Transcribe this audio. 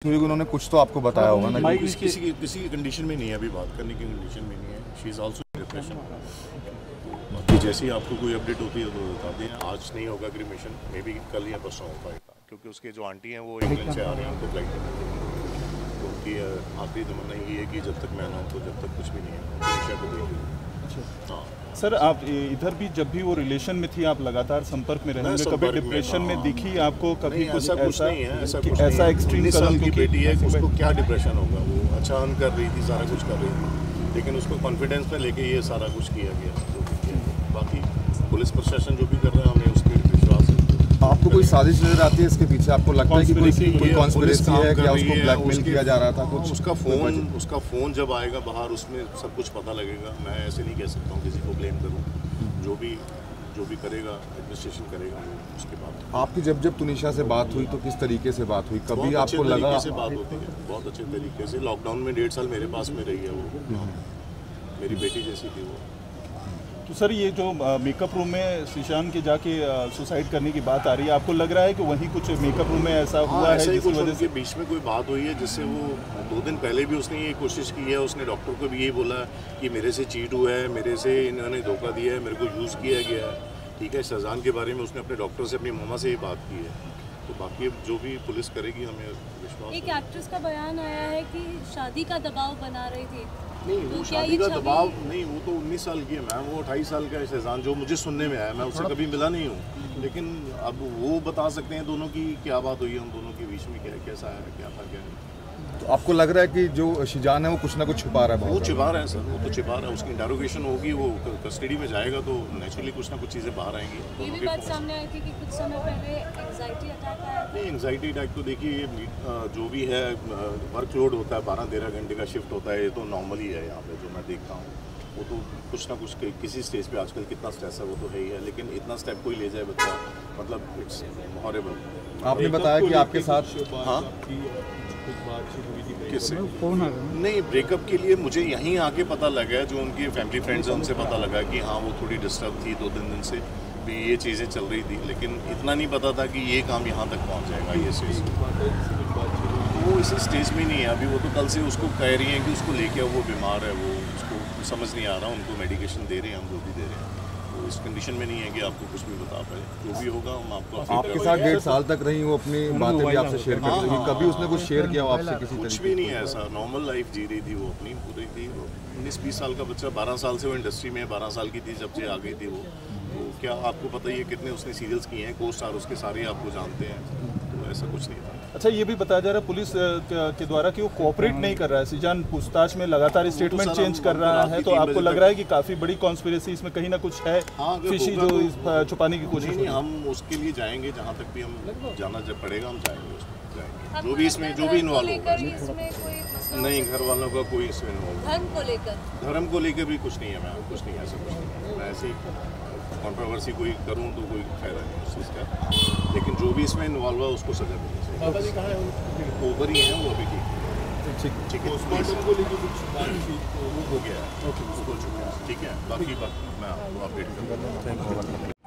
क्योंकि उन्होंने कुछ तो आपको बताया होगा ना। किसी कंडीशन में नहीं है, अभी बात करने की कंडीशन में नहीं है। She is also depression. बाकी जैसे ही आपको कोई अपडेट होती है तो बता दें। आज नहीं होगा क्रिमेशन, मे बी कल या परसों हो पाएगा, क्योंकि उसके जो आंटी हैं वो इंग्लैंड से आ रही हैं, उनको फ्लाइट तो उनकी आखिरी तमन्ना ये है कि जब तक मैं ना हूँ तो जब तक कुछ भी नहीं है निशा को देखिए। हाँ सर, आप इधर भी जब भी वो रिलेशन में थी आप लगातार संपर्क में रहेंगे, कभी डिप्रेशन में दिखी आपको? कभी ऐसा कुछ नहीं है, ऐसा एक्सट्रीम कदम की बेटी है, उसको क्या डिप्रेशन होगा? वो अच्छा अर्न कर रही थी, सारा कुछ कर रही थी, लेकिन उसको कॉन्फिडेंस पे लेके ये सारा कुछ किया गया। बाकी पुलिस प्रशासन जो भी कर रहा है हमें उस पर विश्वास है। आपको कोई साजिश नजर आती है इसके पीछे? आपको लगता है कि कोई कॉन्स्पिरेसी है, क्या उसको ब्लैकमेल किया जा रहा था कुछ? उसका फ़ोन जब आएगा बाहर उसमें सब कुछ पता लगेगा। मैं ऐसे नहीं कह सकता हूँ किसी को ब्लेम करूँ। जो भी करेगा एडमिनिस्ट्रेशन करेगा उसके बाद। आपकी जब तुनिशा से बात हुई तो किस तरीके से बात हुई? कभी आपको लगा? से बात होती है बहुत अच्छे तरीके से। लॉकडाउन में 1.5 साल मेरे पास में रही है वो, मेरी बेटी जैसी थी वो। तो सर, ये जो मेकअप रूम में शीशान के जाके सुसाइड करने की बात आ रही है, आपको लग रहा है कि वहीं कुछ मेकअप रूम में ऐसा हुआ है जिसकी वजह से बीच में कोई बात हुई है जिससे वो 2 दिन पहले भी उसने ये कोशिश की है। उसने डॉक्टर को भी यही बोला कि मेरे से चीट हुआ है, मेरे से इन्होंने धोखा दिया है, मेरे को यूज़ किया गया है। ठीक है, शहजान के बारे में उसने अपने डॉक्टर से, अपनी मम्मा से ये बात की है। तो बाकी अब जो भी पुलिस करेगी हमें विश्वास। एक एक्ट्रेस का बयान आया है कि शादी का दबाव बना रही थी। नहीं, वो शादी का दबाव नहीं, वो तो 19 साल की है मैम, वो 28 साल का है शहजान, जो मुझे सुनने में आया। मैं उससे कभी मिला नहीं हूँ, लेकिन अब वो बता सकते हैं दोनों की क्या बात हुई है, उन दोनों के बीच में क्या कैसा है, क्या था क्या नहीं। तो आपको लग रहा है कि जो शीजान है वो कुछ ना कुछ छुपा रहा है? वो छुपा रहा है सर, वो तो छुपा रहा है। उसकी इंटेरोगेशन होगी, वो कस्टडी में जाएगा तो नेचुरली कुछ ना कुछ चीज़ें बाहर आएंगी। ये भी बात सामने आई थी कि कुछ समय पहले एंग्जाइटी अटैक आया था। नहीं, एंग्जाइटी अटैक तो देखिए जो भी है, वर्कलोड होता है, 12-13 घंटे का शिफ्ट होता है, ये तो नॉर्मल ही है यहाँ पे जो मैं देखता हूँ। वो तो कुछ ना कुछ किसी स्टेज पे आजकल कितना स्ट्रेस है वो तो है ही है, लेकिन इतना स्टेप कोई ले जाए बच्चा, मतलब इट्स हॉरेबल। आपने बताया कि आपके साथ फोन नहीं, ब्रेकअप के लिए मुझे यहीं आके पता लगा, जो उनके फैमिली फ्रेंड्स हैं उनसे पता लगा कि हाँ वो थोड़ी डिस्टर्ब थी 2-3 दिन से भी ये चीज़ें चल रही थी, लेकिन इतना नहीं पता था कि ये काम यहाँ तक पहुँच जाएगा। ये चीज़ वो इसी स्टेज में नहीं है अभी। वो तो कल से उसको कह रही हैं कि उसको लेके वो बीमार है, वो उसको समझ नहीं आ रहा, उनको मेडिकेशन दे रहे हैं, हम जो भी दे रहे हैं। तो इस कंडीशन में नहीं है कि आपको कुछ भी बता पाए। जो भी होगा हम आपको। आपके साथ 1.5 साल तक रही, वो अपनी बातें भी आपसे शेयर करती थी, कभी उसने कुछ शेयर किया हो आपसे किसी तरीके? कुछ भी नहीं है ऐसा, नॉर्मल लाइफ जी रही थी वो अपनी पूरी थी। 19-20 साल का बच्चा, 12 साल से वो इंडस्ट्री में, 12 साल की थी जब से आ गई थी वो। तो क्या आपको पता ही है कितने उसने सीरियल्स किए हैं, को स्टार उसके सारे आपको जानते हैं, तो ऐसा कुछ नहीं था। अच्छा, ये भी बताया जा रहा है पुलिस के द्वारा कि वो कोऑपरेट नहीं कर रहा है। शीजान पूछताछ में लगातार स्टेटमेंट चेंज कर रहा है, तो आपको लग रहा है कि काफ़ी बड़ी कॉन्स्पिरेसी इसमें कहीं ना कुछ है, फिशी जो छुपाने की कोशिश? नहीं, हम उसके लिए जाएंगे, जहाँ तक भी हम जाना जब पड़ेगा हम जाएंगे, जो भी इसमें जो भी इन्वॉल्व होगा। नहीं, घर वालों का कोई इसमें इन्वॉल्व, धर्म को लेकर भी कुछ नहीं है मैम, कुछ नहीं है, ऐसा कुछ नहीं है। मैं ऐसी कंट्रोवर्सी कोई करूं तो कोई फायदा नहीं उस चीज़ का, लेकिन जो भी इसमें इन्वॉल्व है उसको सजा मिलनी चाहिए। बाबा जी कहाँ हैं? ऊपर ही हैं वो अभी। ठीक है, पोस्टमार्टम को लेकर कुछ बातचीत वो हो गया है, ठीक है, बाकी बात मैं आपको अपडेट करूँगा।